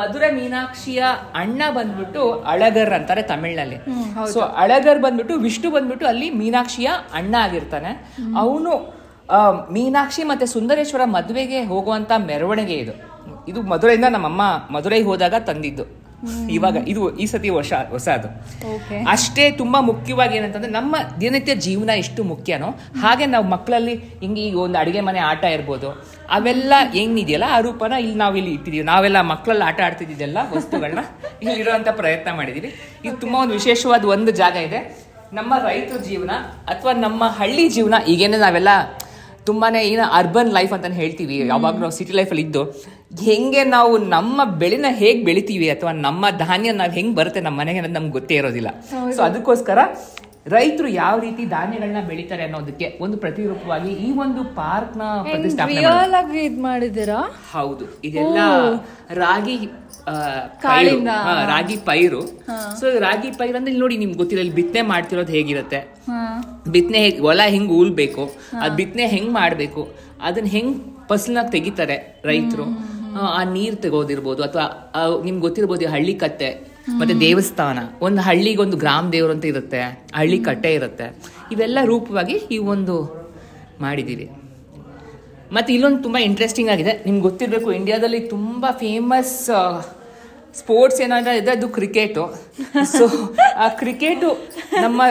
ಮಧುರೆ ಮೀನಾಕ್ಷಿಯ ಅಣ್ಣ ಬಂದ್ಬಿಟ್ಟು ಅಳಗರ್ ಅಂತಾರೆ ತಮಿಳ್ನಲ್ಲಿ. ಸೊ ಅಳಗರ್ ಬಂದ್ಬಿಟ್ಟು ವಿಷ್ಣು ಬಂದ್ಬಿಟ್ಟು ಅಲ್ಲಿ ಮೀನಾಕ್ಷಿಯ ಅಣ್ಣ ಆಗಿರ್ತಾನೆ. ಅವನು ಮೀನಾಕ್ಷಿ ಮತ್ತೆ ಸುಂದರೇಶ್ವರ ಮದುವೆಗೆ ಹೋಗುವಂತ ಮೆರವಣಿಗೆ ಇದು ಮಧುರೆಯಿಂದ ನಮ್ಮಮ್ಮ ಮಧುರೈಗೆ ಹೋದಾಗ ತಂದಿದ್ದು. ಇವಾಗ ಇದು ಈ ಸತಿ ಹೊಸ ಅದು. ಅಷ್ಟೇ ತುಂಬಾ ಮುಖ್ಯವಾಗಿ ಏನಂತಂದ್ರೆ ನಮ್ಮ ದಿನನಿತ್ಯ ಜೀವನ ಎಷ್ಟು ಮುಖ್ಯನೋ ಹಾಗೆ ನಾವು ಮಕ್ಕಳಲ್ಲಿ ಹಿಂಗೆ ಈಗ ಒಂದು ಅಡಿಗೆ ಮನೆ ಆಟ ಇರ್ಬೋದು, ಅವೆಲ್ಲ ಹೆಂಗಿದೆಯಲ್ಲ ಆ ರೂಪನ ಇಲ್ಲಿ ಇಟ್ಟಿದೀವಿ. ನಾವೆಲ್ಲ ಮಕ್ಕಳಲ್ಲಿ ಆಟ ಆಡ್ತಿದ್ದೆಲ್ಲ ವಸ್ತುಗಳನ್ನ ಇಲ್ಲಿ ಇರುವಂತ ಪ್ರಯತ್ನ ಮಾಡಿದೀವಿ. ಇದು ತುಂಬಾ ಒಂದು ವಿಶೇಷವಾದ ಒಂದು ಜಾಗ ಇದೆ. ನಮ್ಮ ರೈತರ ಜೀವನ ಅಥವಾ ನಮ್ಮ ಹಳ್ಳಿ ಜೀವನ ಈಗೇನೆ ನಾವೆಲ್ಲ ತುಂಬಾನೇ ಅರ್ಬನ್ ಲೈಫ್ ಅಂತ ಹೇಳ್ತೀವಿ. ಯಾವಾಗ ನಾವು ಸಿಟಿ ಲೈಫಲ್ಲಿ ಇದ್ದು ಹೆಂಗೆ ನಾವು ನಮ್ಮ ಬೆಳೆನ ಹೇಗೆ ಬೆಳಿತೀವಿ ಅಥವಾ ನಮ್ಮ ಧಾನ್ಯ ನಾವು ಹೆಂಗ್ ಬರುತ್ತೆ ನಮ್ಮ ಮನೆಗೆ ಅನ್ನೋದು ನಮ್ಗೆ ಗೊತ್ತೇ ಇರೋದಿಲ್ಲ. ಸೊ ಅದಕ್ಕೋಸ್ಕರ ರೈತರು ಯಾವ ರೀತಿ ಧಾನ್ಯಗಳನ್ನ ಬೆಳಿತಾರೆ ಅನ್ನೋದಕ್ಕೆ ಒಂದು ಪ್ರತಿರೂಪವಾಗಿ ಈ ಒಂದು ಪಾರ್ಕ್ ನ ಪ್ರತಿಷ್ಠಾಪನೆ ರಿಯಲ್ ಆಗಿ ಇದ್ ಮಾಡಿದ್ದೀರಾ? ಹೌದು, ಇದೆಲ್ಲ ರಾಗಿ ಪೈರು. ರಾಗಿ ಪೈರು. ಸೊ ರಾಗಿ ಪೈರು ಅಂದ್ರೆ ಇಲ್ಲಿ ನೋಡಿ, ನಿಮ್ಗೆ ಗೊತ್ತಿಲ್ಲ ಇಲ್ಲಿ ಬಿತ್ತನೆ ಮಾಡ್ತಿರೋದು ಹೇಗಿರುತ್ತೆ, ಬಿತ್ತನೆ ಹೊಲ ಹೆಂಗ್ ಉಳ್ಬೇಕು, ಅದ್ ಬಿತ್ತನೆ ಹೆಂಗ್ ಮಾಡ್ಬೇಕು, ಅದನ್ನ ಹೆಂಗ್ ಫಸಲ್ನ ತೆಗಿತಾರೆ ರೈತರು, ಆ ನೀರ್ ತೆಗೋದಿರ್ಬೋದು, ಅಥವಾ ನಿಮ್ಗೆ ಗೊತ್ತಿರ್ಬೋದು ಹಳ್ಳಿ ಕತ್ತೆ ಮತ್ತೆ ದೇವಸ್ಥಾನ, ಒಂದು ಹಳ್ಳಿಗೆ ಒಂದು ಗ್ರಾಮ ದೇವರು ಅಂತ ಇರುತ್ತೆ, ಹಳ್ಳಿ ಕಟ್ಟೆ ಇರುತ್ತೆ, ಇವೆಲ್ಲ ರೂಪವಾಗಿ ಈ ಒಂದು ಮಾಡಿದ್ದೀವಿ. ಮತ್ತೆ ಇಲ್ಲೊಂದು ತುಂಬಾ ಇಂಟ್ರೆಸ್ಟಿಂಗ್ ಆಗಿದೆ, ನಿಮ್ಗೆ ಗೊತ್ತಿರಬೇಕು ಇಂಡಿಯಾದಲ್ಲಿ ತುಂಬಾ ಫೇಮಸ್ ಸ್ಪೋರ್ಟ್ಸ್ ಏನಾದ್ರೆ ಇದೆ ಅದು ಕ್ರಿಕೆಟು. ಸೊ ಆ ಕ್ರಿಕೆಟು ನಮ್ಮ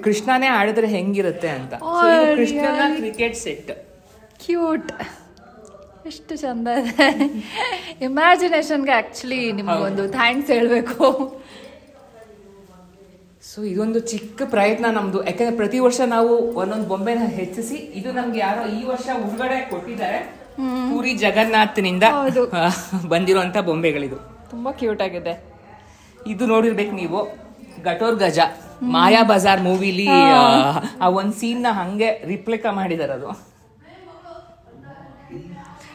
ಕೃಷ್ಣನೇ ಆಡಿದ್ರೆ ಹೆಂಗಿರುತ್ತೆ ಅಂತ. ಕೃಷ್ಣನ ಕ್ರಿಕೆಟ್ ಸೆಟ್ ಕ್ಯೂಟ್, ಎಷ್ಟು ಚಂದ ಇದೆ. ಇಮ್ಯಾಜಿನೇಷನ್ಗೆ ಆಕ್ಚುಲಿ ನಿಮ್ಗೊಂದು ಥ್ಯಾಂಕ್ಸ್ ಹೇಳ್ಬೇಕು. ಸೊ ಇದೊಂದು ಚಿಕ್ಕ ಪ್ರಯತ್ನ ನಮ್ದು, ಯಾಕಂದ್ರೆ ಪ್ರತಿ ವರ್ಷ ನಾವು ಒಂದೊಂದು ಬೊಂಬೆನ ಹೆಚ್ಚಿಸಿ, ಇದು ನಮ್ಗೆ ಯಾರೋ ಈ ವರ್ಷ ಉಡುಗೊರೆ ಕೊಟ್ಟಿದ್ದಾರೆ, ಪೂರಿ ಜಗನ್ನಾಥನಿಂದ ಬಂದಿರುವಂತ ಬೊಂಬೆಗಳಿದು. ತುಂಬಾ ಕ್ಯೂಟ್ ಆಗಿದೆ. ಇದು ನೋಡಿರ್ಬೇಕು ನೀವು, ಘಟೋರ್ ಗಜ ಮಾಯಾ ಬಜಾರ್ ಮೂವಿಲಿ ಆ ಒಂದ್ ಸೀನ್ ನ ಹಂಗೆ ರಿಪ್ಲಿಕಾ ಮಾಡಿದಾರೆ. ಅದು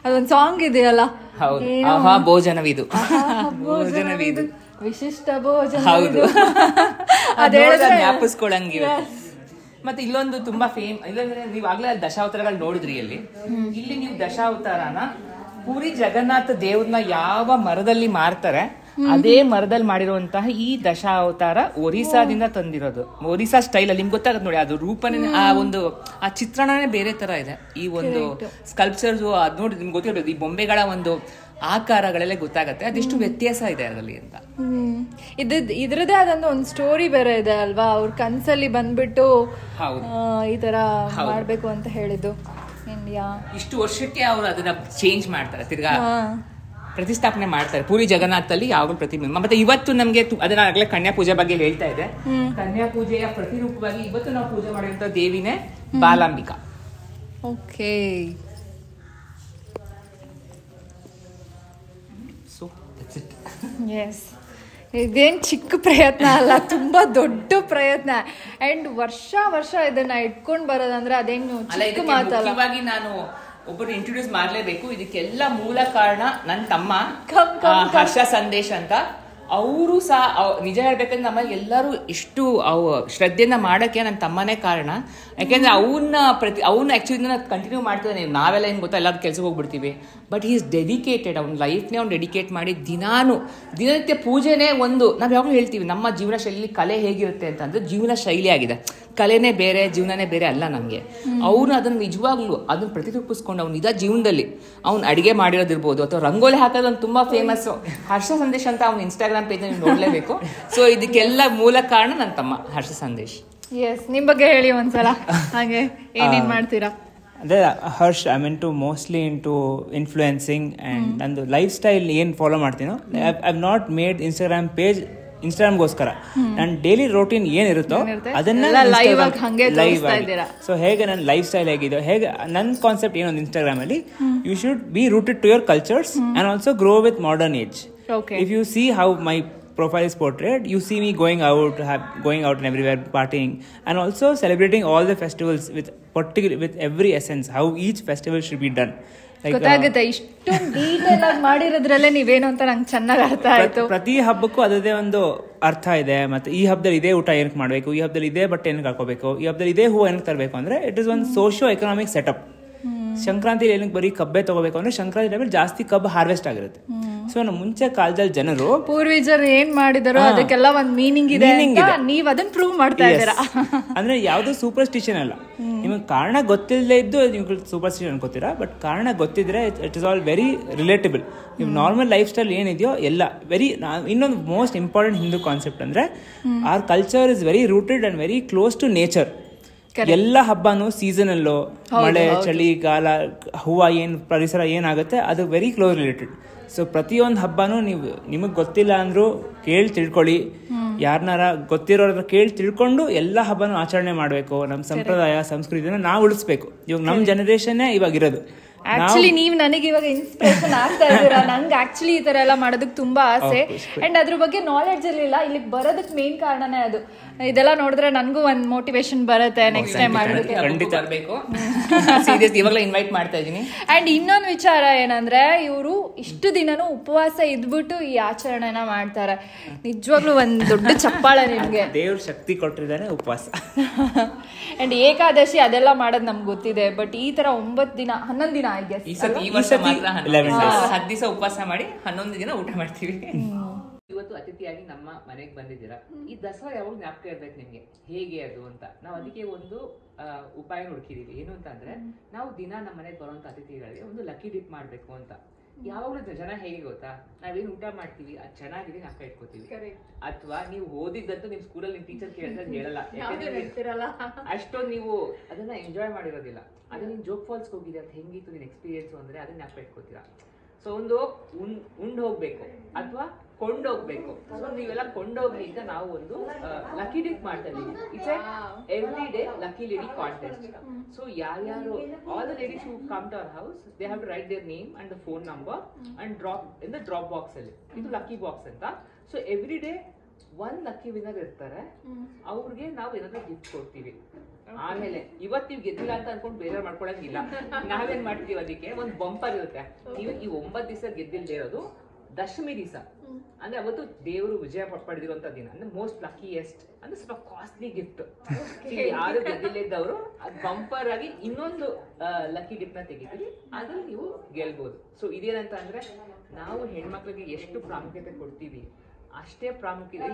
ಅದೊಂದು ಸಾಂಗ್ ಇದೆಯಲ್ಲ, ಹೌದು, ಆಹಾ ಭೋಜನವಿದು, ಭೋಜನವಿದು ವಿಶಿಷ್ಟ ಭೋಜನ. ಹೌದು, ಜ್ಞಾಪಿಸ್ಕೊಳಂಗಿವೆ. ಮತ್ತೆ ಇಲ್ಲೊಂದು ತುಂಬಾ ಇಲ್ಲಂದ್ರೆ ನೀವು ಆಗ್ಲೇ ದಶಾವತಾರಗಳು ನೋಡಿದ್ರಿ. ಇಲ್ಲಿ ನೀವು ದಶಾವತಾರನ ಪೂರಿ ಜಗನ್ನಾಥ ದೇವ್ರನ್ನ ಯಾವ ಮರದಲ್ಲಿ ಮಾರ್ತಾರೆ ಅದೇ ಮರದಲ್ಲಿ ಮಾಡಿರುವಂತಹ ಈ ದಶಾವತಾರ ಒರಿಸ್ಸಾದಿಂದ ತಂದಿರೋದು. ಒರಿಸ್ಸಾ ಸ್ಟೈಲ್ ಅಲ್ಲಿ ನಿಮ್ಗೆ ಗೊತ್ತಾಗುತ್ತೆ ನೋಡಿ, ಅದು ರೂಪನೇ ಆ ಚಿತ್ರಣನೇ ಬೇರೆ ತರ ಇದೆ. ಈ ಒಂದು ಸ್ಕಲ್ಪ್ಚರ್ಸ್ ಅದ್ ನೋಡಿ ನಿಮ್ಗೆ ಗೊತ್ತಿರ್ಬೇಕು, ಈ ಬೊಂಬೆಗಳ ಒಂದು ಆಕಾರಗಳೆಲ್ಲ ಗೊತ್ತಾಗತ್ತೆ ಅದೆಷ್ಟು ವ್ಯತ್ಯಾಸ ಇದೆ ಅದರಲ್ಲಿ ಅಂತ. ಇದ್ರದೇ ಆದಂತ ಒಂದು ಸ್ಟೋರಿ ಬೇರೆ ಇದೆ ಅಲ್ವಾ, ಅವ್ರ ಕನ್ಸಲ್ಲಿ ಬಂದ್ಬಿಟ್ಟು ಈ ತರ ಮಾಡ್ಬೇಕು ಅಂತ ಹೇಳಿದ್ದು. ಇಂಡಿಯಾ ಇಷ್ಟು ವರ್ಷಕ್ಕೆ ಅವ್ರು ಅದನ್ನ ಚೇಂಜ್ ಮಾಡ್ತಾರೆ, ತಿರ್ಗಾ ಪ್ರತಿಷ್ಠಾಪನೆ ಮಾಡ್ತಾರೆ ಪೂರಿ ಜಗನ್ನಾಥಲ್ಲಿ ಯಾವಾಗಲೂ ಪ್ರತಿಬಿಂಬ. ಮತ್ತೆ ಇವತ್ತು ನಮ್ಗೆ ಅದನ್ನ ಆಗ್ಲೇ ಕನ್ಯಾ ಪೂಜೆ ಬಗ್ಗೆ ಹೇಳ್ತಾ ಇದೆ, ಕನ್ಯಾ ಪೂಜೆಯ ಪ್ರತಿರೂಪವಾಗಿ ಇವತ್ತು ನಾವು ಪೂಜೆ ಮಾಡಿರುವಂತ ದೇವಿನೇ ಬಾಲಾಂಬಿಕಾ. ಓಕೆ, ಎಸ್, ಇದೇನ್ ಚಿಕ್ಕ ಪ್ರಯತ್ನ ಅಲ್ಲ, ತುಂಬಾ ದೊಡ್ಡ ಪ್ರಯತ್ನ. ಅಂಡ್ ವರ್ಷ ಇದನ್ನ ಇಟ್ಕೊಂಡ್ ಬರೋದಂದ್ರೆ ಅದೇನು ಚಿಕ್ಕ ಮಾತಲ್ಲ. ಮುಖ್ಯವಾಗಿ ನಾನು ಒಬ್ಬರು ಇಂಟ್ರೊಡ್ಯೂಸ್ ಮಾಡ್ಲೇಬೇಕು, ಇದಕ್ಕೆಲ್ಲ ಮೂಲ ಕಾರಣ ನನ್ನ ತಮ್ಮ ಹರ್ಷ ಸಂದೇಶ್ ಅಂತ. ಅವರು ಸಹ ನಿಜ ಹೇಳ್ಬೇಕಂದ್ರೆ ನಮ್ಮಲ್ಲಿ ಎಲ್ಲರೂ ಇಷ್ಟು ಶ್ರದ್ಧೆನ ಮಾಡಕ್ಕೆ ನನ್ನ ತಮ್ಮನೇ ಕಾರಣ. ಯಾಕೆಂದ್ರೆ ಅವ್ನ ಆಕ್ಚುಲಿ ಕಂಟಿನ್ಯೂ ಮಾಡ್ತಿದ್ದಾನೆ. ನಾವೆಲ್ಲ ಏನ್ ಗೊತ್ತಾ, ಎಲ್ಲಾದ್ರೂ ಕೆಲ್ಸಕ್ಕೆ ಹೋಗ್ಬಿಡ್ತೀವಿ, ಬಟ್ ಈಸ್ ಡೆಡಿಕೇಟೆಡ್. ಅವ್ನ ಲೈಫ್ನೇ ಅವ್ನು ಡೆಡಿಕೇಟ್ ಮಾಡಿ ದಿನನಿತ್ಯ ಪೂಜೆನೇ ಒಂದು. ನಾವ್ ಯಾವಾಗಲೂ ಹೇಳ್ತೀವಿ ನಮ್ಮ ಜೀವನ ಶೈಲಿ ಕಲೆ ಹೇಗಿರುತ್ತೆ ಅಂತಂದ್ರೆ ಜೀವನ ಶೈಲಿ ಆಗಿದೆ, ಕಲೆನೇ ಬೇರೆ ಜೀವನನೇ ಬೇರೆ ಅಲ್ಲ ನಮ್ಗೆ. ಅವನು ಅದನ್ನ ನಿಜವಾಗ್ಲೂ ಅದನ್ನ ಪ್ರತಿರೂಪಿಸ್ಕೊಂಡು ಅವ್ನು ನಿಜ ಜೀವನದಲ್ಲಿ ಅವ್ನು ಅಡಿಗೆ ಮಾಡಿರೋದಿರ್ಬೋದು ಅಥವಾ ರಂಗೋಲಿ ಹಾಕೋದು ತುಂಬಾ ಫೇಮಸ್. ಹರ್ಷ ಸಂದೇಶ್ ಅಂತ ಅವ್ನ ಇನ್ಸ್ಟಾಗ್ರಾಮ್ ಪೇಜ್ ನೀವು ನೋಡ್ಲೇಬೇಕು. ಸೊ ಇದಕ್ಕೆಲ್ಲ ಮೂಲ ಕಾರಣ ನನ್ನ ತಮ್ಮ ಹರ್ಷ ಸಂದೇಶ್. ಎಸ್, ನಿಮ್ ಬಗ್ಗೆ ಹೇಳಿ ಒಂದ್ಸಲ, ಹಾಗೆ ಏನೇನ್ ಮಾಡ್ತೀರಾ? ಅದೇ Harsh I mean to mostly into influencing and ನಂದು ಲೈಫ್ ಸ್ಟೈಲ್ ಏನು ಫಾಲೋ ಮಾಡ್ತೀನೋ, I not made Instagram page ಇನ್ಸ್ಟಾಗ್ರಾಮ್ಗೋಸ್ಕರ. ನನ್ನ ಡೈಲಿ ರೋಟೀನ್ ಏನಿರುತ್ತೋ ಅದನ್ನ ಲೈವ್ ಆಗಿ. ಸೊ ಹೇಗೆ ನನ್ನ ಲೈಫ್ ಸ್ಟೈಲ್ ಹೇಗಿದೆಯೋ, ಹೇಗೆ ನನ್ನ ಕಾನ್ಸೆಪ್ಟ್ ಏನೊಂದು ಇನ್ಸ್ಟಾಗ್ರಾಮ್ ಅಲ್ಲಿ, you should be rooted to your cultures and also grow with modern age. If you see how my profile is portrayed, you see me going out and everywhere partying, and also celebrating all the festivals with every essence, how each festival should be done. ಗೊತ್ತಾಗುತ್ತೆ, ಇಷ್ಟು detail ಆಗಿ ಮಾಡಿರೋದ್ರಲ್ಲೇ ನೀವೇನು ಅಂತ ನಂಗೆ ಚೆನ್ನಾಗಿ ಅರ್ಥ ಆಯ್ತು. ಪ್ರತಿ ಹಬ್ಬಕ್ಕೂ ಅದೇ ಒಂದು ಅರ್ಥ ಇದೆ. ಮತ್ತೆ ಈ ಹಬ್ಬದಲ್ಲಿ ಇದೇ ಊಟ ಏನಕ್ಕೆ ಮಾಡಬೇಕು, ಈ ಹಬ್ಬದಲ್ಲಿ ಇದೇ ಬಟ್ಟೆ ಏನಕ್ಕೆ ಹಾಕೋಬೇಕು, ಈ ಹಬ್ಬದಲ್ಲಿ ಇದೇ ಹೂ ಏನಕ್ಕೆ ತರಬೇಕು ಅಂದ್ರೆ ಇಟ್ ಇಸ್ ಒಂದು ಸೋಶಿಯೋ ಎಕನಾಮಿಕ್ ಸೆಟಪ್. ಸಂಕ್ರಾಂತಿ ಏನಕ್ಕೆ ಬರೀ ಕಬ್ಬೆ ತಗೋಬೇಕು ಅಂದ್ರೆ ಸಂಕ್ರಾಂತಿ ಟೈಮಲ್ಲಿ ಜಾಸ್ತಿ ಕಬ್ಬು ಹಾರ್ವೆಸ್ಟ್ ಆಗಿರುತ್ತೆ. ಸೊ ನಮ್ಮ ಮುಂಚೆ ಕಾಲದಲ್ಲಿ ಜನರು ಪೂರ್ವಜರು ಏನ್ ಮಾಡಿದಾರೋ ಅದಕ್ಕೆಲ್ಲ ಒಂದು ಮೀನಿಂಗ್ ಇದೆ, ನೀವು ಅದನ್ನ ಪ್ರೂವ್ ಮಾಡ್ತಾ ಇದ್ದೀರಾ. ಅಂದ್ರೆ ಯಾವ್ದು ಸೂಪರ್ಸ್ಟಿಷನ್ ಅಲ್ಲ, ನಿಮಗೆ ಕಾರಣ ಗೊತ್ತಿಲ್ಲದೆ ಇದ್ದು ನೀವು ಸೂಪರ್ಸ್ಟಿಷನ್ ಅನ್ಕೋತೀರಾ, ಬಟ್ ಕಾರಣ ಗೊತ್ತಿದ್ರೆ it is all very relatable. ನೀವು ನಾರ್ಮಲ್ ಲೈಫ್ ಸ್ಟೈಲ್ ಏನಿದೆಯೋ ಎಲ್ಲ ಇನ್ನೊಂದು ಮೋಸ್ಟ್ ಇಂಪಾರ್ಟೆಂಟ್ ಹಿಂದೂ ಕಾನ್ಸೆಪ್ಟ್ ಅಂದ್ರೆ our culture is very rooted and very close to nature. ಎಲ್ಲ ಹಬ್ಬನೂ ಸೀಸನಲ್ಲೋ, ಮಳೆ ಚಳಿಗಾಲ ಹೂವು ಏನು ಪರಿಸರ ಏನಾಗುತ್ತೆ ಅದು ವೆರಿ ಕ್ಲೋಸ್ ರಿಲೇಟೆಡ್. ಸೊ ಪ್ರತಿಯೊಂದು ಹಬ್ಬನೂ ನಿಮಗೆ ಗೊತ್ತಿಲ್ಲ ಅಂದ್ರೂ ಕೇಳಿ ತಿಳ್ಕೊಳ್ಳಿ, ಯಾರನ್ನಾರ ಗೊತ್ತಿರೋರ ಕೇಳಿ ತಿಳ್ಕೊಂಡು ಎಲ್ಲ ಹಬ್ಬನೂ ಆಚರಣೆ ಮಾಡಬೇಕು. ನಮ್ಮ ಸಂಪ್ರದಾಯ ಸಂಸ್ಕೃತಿನ ನಾವು ಉಳಿಸ್ಬೇಕು. ಇವಾಗ ನಮ್ಮ ಜನರೇಷನ್ನೇ ಇವಾಗಿರೋದು. ಆಕ್ಚುಲಿ ನೀವು ನನಗೆ ಇವಾಗ ಇನ್ಸ್ಪಿರೇಷನ್ ಆಗ್ತಾ ಇದ್ದೀರಾ. ನಂಗೆ ಆಕ್ಚುಲಿ ಈ ತರ ಎಲ್ಲ ಮಾಡೋದಕ್ಕೆ ತುಂಬಾ ಆಸೆ, ಅಂಡ್ ಅದ್ರ ಬಗ್ಗೆ ನಾಲೆಡ್ಜ್ ಇರಲಿಲ್ಲ. ಇಲ್ಲಿಗೆ ಬರೋದಕ್ಕೆ ಮೇನ್ ಕಾರಣನೇ ಅದು. ಇದೆಲ್ಲ ನೋಡಿದ್ರೆ ನನಗೂ ಒಂದು ಮೋಟಿವೇಶನ್ ಬರುತ್ತೆ ನೆಕ್ಸ್ಟ್ ಟೈಮ್ ಮಾಡೋದಕ್ಕೆ. ಖಂಡಿತ ಬರಬೇಕು. ಸೀರಿಯಸ್ ಇವಾಗಲೇ ಇನ್ವೈಟ್ ಮಾಡ್ತಾ ಇದ್ದೀನಿ. ಆ್ಯಂಡ್ ಇನ್ನೊಂದು ವಿಚಾರ ಏನಂದ್ರೆ, ಇವರು ಇಷ್ಟು ದಿನನೂ ಉಪವಾಸ ಇದ್ಬಿಟ್ಟು ಈ ಆಚರಣೆನ ಮಾಡ್ತಾರೆ. ನಿಜವಾಗ್ಲೂ ಒಂದು ದೊಡ್ಡ ಚಪ್ಪಾಳೆ ನಿಮಗೆ. ದೇವ್ರ ಶಕ್ತಿ ಕೊಟ್ಟಿದ್ದಾನೆ ಉಪವಾಸ. ಆ್ಯಂಡ್ ಏಕಾದಶಿ ಅದೆಲ್ಲ ಮಾಡೋದು ನಮ್ಗೆ ಗೊತ್ತಿದೆ, ಬಟ್ ಈ ತರ 9 ದಿನ 11 ದಿನ ಐ ಗೆಸ್ ಈ ವರ್ಷ ಮಾತ್ರ 10 ದಿವಸ ಉಪವಾಸ ಮಾಡಿ 11 ದಿನ ಊಟ ಮಾಡ್ತೀವಿ. ಇವತ್ತು ಅತಿಥಿಯಾಗಿ ನಮ್ಮ ಮನೆಗೆ ಬಂದಿದ್ದೀರಾ. ಈ ದಸರಾ ಯಾವಾಗ ಜ್ಞಾಪಕ ಇರ್ಬೇಕು ನಿಮ್ಗೆ, ಹೇಗೆ ಅದು ಅಂತ. ನಾವು ಅದಕ್ಕೆ ಒಂದು ಉಪಾಯ ಹುಡುಕಿದೀವಿ. ಏನು ಅಂತ ಅಂದ್ರೆ, ನಾವು ದಿನ ನಮ್ಮ ಮನೆಗೆ ಬರುವಂತ ಅತಿಥಿಗಳಿಗೆ ಒಂದು ಲಕ್ಕಿ ಡಿಪ್ ಮಾಡ್ಬೇಕು ಅಂತ. ಯಾವಾಗ್ಲೂ ಜನ ಹೇಗೆ ಗೊತ್ತಾ, ನಾವೇನು ಊಟ ಮಾಡ್ತೀವಿ ಅದು ಚೆನ್ನಾಗಿದೆ ಜ್ಞಾಪಕ ಇಟ್ಕೋತೀವಿ. ಅಥವಾ ನೀವು ಓದಿದ್ದಂತೂ ನಿಮ್ ಸ್ಕೂಲಲ್ಲಿ ನಿಮ್ ಟೀಚರ್ ಕೇಳಿದ್ರೆ ಹೇಳಲ್ಲ, ಅಷ್ಟೊಂದು ನೀವು ಅದನ್ನ ಎಂಜಾಯ್ ಮಾಡಿರೋದಿಲ್ಲ. ಅದೇ ನಿನ್ ಜೋಗ್ ಫಾಲ್ಸ್ ಹೋಗಿದೆ ಅಂತ ಹೆಂಗಿತ್ತು ನಿನ್ ಎಕ್ಸ್ಪೀರಿಯನ್ಸ್ ಅಂದ್ರೆ ಅದನ್ನ ಜ್ಞಾಪಕ ಇಟ್ಕೋತೀರಾ. ಸೊ ಒಂದು ಉಂಡ್ ಹೋಗ್ಬೇಕು ಅಥವಾ ಕೊಂಡೋಗ್ಬೇಕು. ಸೊ ನೀವೆಲ್ಲ ಕೊಂಡೋಗ್ಲಿ ಅಂತ ನಾವು ಒಂದು ಲಕ್ಕಿ ಡಿಪ್ ಮಾಡ್ತಾ ಇದೀವಿ. It's every day lucky lady contest. So ಯಾರ್ಯಾರು all the ladies who come to our house, they have to write their name and the phone number and drop in the drop box ಅಲ್ಲಿ. ಇದು lucky box ಅಂತ. So every day 1 lucky winner ಇರ್ತಾರೆ, ಅವ್ರಿಗೆ ನಾವು ಏನಾದ್ರು gift ಕೊಡ್ತೀವಿ. ಆಮೇಲೆ ಇವತ್ತು ನೀವು ಗೆದ್ದಿಲ್ಲ ಅಂತ ಅನ್ಕೊಂಡು ಬೇರೆ ಮಾಡ್ಕೊಳಂಗಿಲ್ಲ. ನಾವೇನ್ ಮಾಡ್ತೀವಿ, ಅದಕ್ಕೆ ಒಂದು ಬಂಪರ್ ಇರುತ್ತೆ. ನೀವು ಈ 9 ದಿವಸ ಗೆದ್ದಿಲ್ದೇ ಇರೋದು ದಶಮಿ ದಿವಸ, ಅಂದ್ರೆ ಅವತ್ತು ದೇವರು ವಿಜಯ ಪಡೆದಿರುವಂತ ದಿನ, ಅಂದ್ರೆ ಮೋಸ್ಟ್ ಲಕ್ಕಿಯೆಸ್ಟ್, ಅಂದ್ರೆ ಸ್ವಲ್ಪ ಕಾಸ್ಟ್ಲಿ ಗಿಫ್ಟ್. ಯಾರು ಗೆದ್ದಿಲ್ಲದವರು ಅದು ಬಂಪರ್ ಆಗಿ ಇನ್ನೊಂದು ಲಕ್ಕಿ ಗಿಫ್ಟ್ ನ ತೆಗಿತೀವಿ, ಅದ್ರಲ್ಲಿ ನೀವು ಗೆಲ್ಬಹುದು. ಸೊ ಇದೇನಂತ ಅಂದ್ರೆ, ನಾವು ಹೆಣ್ಮಕ್ಳಿಗೆ ಎಷ್ಟು ಪ್ರಾಮುಖ್ಯತೆ ಕೊಡ್ತೀವಿ ಅಷ್ಟೇ ಪ್ರಾಮುಖ್ಯತೆ.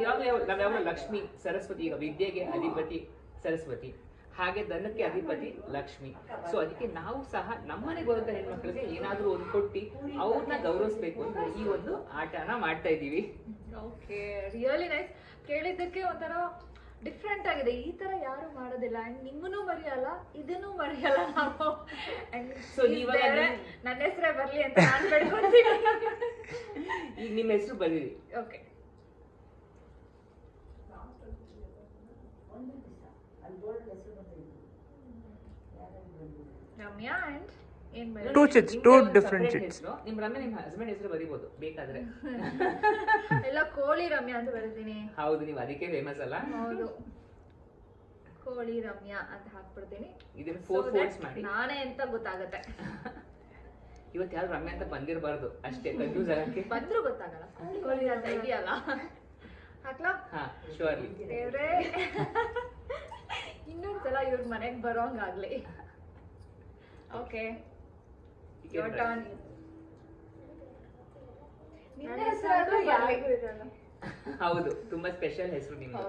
ನಾವ್ಯಾವ ಲಕ್ಷ್ಮಿ ಸರಸ್ವತಿ, ಈಗ ವಿದ್ಯೆಗೆ ಅಧಿಪತಿ ಸರಸ್ವತಿ, ಹಾಗೆ ಧನಕ್ಕೆ ಅಧಿಪತಿ ಲಕ್ಷ್ಮಿ. ಸೊ ಅದಕ್ಕೆ ನಾವು ಸಹ ನಮ್ಮನೆಗೆ ಬರುವಂತ ಹೆಣ್ಮಕ್ಳಿಗೆ ಏನಾದ್ರೂ ಒಂದು ಕೊಟ್ಟು ಅವ್ರನ್ನ ಗೌರವಿಸ್ಬೇಕು ಅಂತ ಈ ಒಂದು ಆಟನ ಮಾಡ್ತಾ ಇದೀವಿ. Okay, really nice. ಕೇಳಿದ್ದಕ್ಕೆ ಒಂಥರ ಡಿಫ್ರೆಂಟ್ ಆಗಿದೆ. ಈ ತರ ಯಾರು ಮಾಡೋದಿಲ್ಲ. ಅಂಡ್ ನಿಮ್ಮನ್ನು ಮರೆಯಲ್ಲ, ಇದನ್ನು ಮರೆಯಲ್ಲ ನಾವು. ಸೊ ನನ್ನ ಹೆಸರೇ ಬರ್ಲಿ ಅಂತ ನಾನು ಬೆಳ್ಕೊಂತೀನಿ. ಈಗ ನಿಮ್ಮ ಹೆಸರು ಬರೀರಿ. ಓಕೆ, ರಮ್ಯಾ ಅಂಡ್ ಏನ್ two different chits. ನಿಮ್ ರಮ್ಯಾ ನಿಮ್ ಹಸ್ಬೆಂಡ್ ಹೆಸರು ಬರೀಬಹುದು ಬೇಕಾದ್ರೆ. ಎಲ್ಲ ಕೋಳಿ ರಮ್ಯಾ ಅಂತ ಬರೀತೀನಿ. ಹೌದು, ನೀವು ಅದಕ್ಕೆ ಫೇಮಸ್ ಅಲ್ಲ. ಹೌದು, ಕೋಳಿ ರಮ್ಯಾ ಅಂತ ಹಾಕ್ಬಿಡ್ತೀನಿ. ಇದನ್ನ 4 ಫೋಲ್ಡ್ಸ್ ಮಾಡಿ ನಾನೇ ಅಂತ ಗೊತ್ತಾಗತ್ತೆ. ಇವತ್ತು ಯಾರು ರಮ್ಯಾ ಅಂತ ಬಂದಿರಬಾರ್ದು, ಅಷ್ಟೇ ಕನ್ಫ್ಯೂಸ್ ಆಗಕ್ಕೆ. ಬಂದ್ರು ಗೊತ್ತಾಗಲ್ಲ, ಕೋಳಿ ಅಂತ ಇದೆಯಲ್ಲ. ಹಾಕ್ಲಾ? ಹಾ, ಶೋರ್ಲಿ. ದೇವ್ರೇ, ಇನ್ನೊಂದ್ಸಲ ಇವ್ರ ಮನೆಗೆ ಬರೋಂಗಾಗ್ಲಿ. Okay, your turn. ನಿನ್ನ ಹೆಸರು ಯಾರಿಗೂ ಇರಲ್ಲ. ಹೌದು, ತುಂಬಾ ಸ್ಪೆಷಲ್ ಹೆಸರು ನಿಮ್ದು.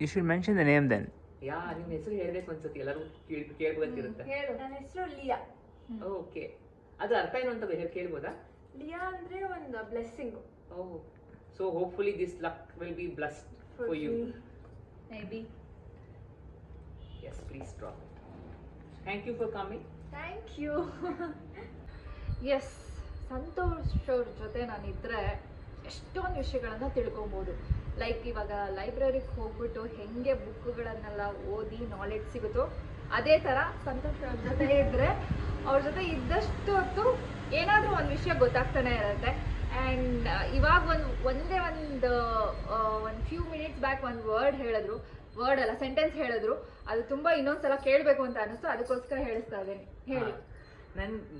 You should mention the name then. ನಿಮ್ ಹೆಸರು ಹೇಳ್ಬೇಕು ಅನ್ಸುತ್ತೆ, ಎಲ್ಲರೂ ಕೇಳ್ಬೇಕಿರುತ್ತೆ. ಹೇಳು. ನನ್ನ ಹೆಸರು ಲಿಯಾ. ಓಕೆ, ಅದು ಅರ್ಥ ಏನು ಅಂತ ಕೇಳ್ಬೋದಾ? ಲಿಯಾ ಅಂದ್ರೆ ಒಂದು blessing. Oh, so hopefully this luck will be blessed for you. Maybe. Yes, please drop it. Thank you for coming. Thank you. Yes, Santosh ಅವ್ರ ಜೊತೆ ನಾನಿದ್ರೆ ಎಷ್ಟೊಂದು ವಿಷಯಗಳನ್ನ ತಿಳ್ಕೊಬೋದು. ಲೈಕ್ ಇವಾಗ ಲೈಬ್ರರಿಗೆ ಹೋಗ್ಬಿಟ್ಟು ಹೆಂಗೆ ಬುಕ್ಗಳನ್ನೆಲ್ಲ ಓದಿ ನಾಲೆಡ್ಜ್ ಸಿಗುತ್ತೋ, ಅದೇ ಥರ ಸಂತೋಷ್ ಅವ್ರ ಜೊತೆ ಇದ್ದರೆ ಅವ್ರ ಜೊತೆ ಇದ್ದಷ್ಟು ಹೊತ್ತು ಏನಾದರೂ ಒಂದು ವಿಷಯ ಗೊತ್ತಾಗ್ತಾನೆ ಇರುತ್ತೆ. ಆ್ಯಂಡ್ ಇವಾಗ ಒಂದೇ ಒಂದು ಫ್ಯೂ ಮಿನಿಟ್ಸ್ ಬ್ಯಾಕ್ ಒಂದು ಸೆಂಟೆನ್ಸ್ ಹೇಳಿದ್ರು, ಅದು ತುಂಬ ಇನ್ನೊಂದ್ಸಲ ಕೇಳಬೇಕು ಅಂತ ಅನಿಸ್ತು, ಅದಕ್ಕೋಸ್ಕರ ಹೇಳಿಸ್ತಾ ಇದ್ದೀನಿ. ಹೇಳಿ.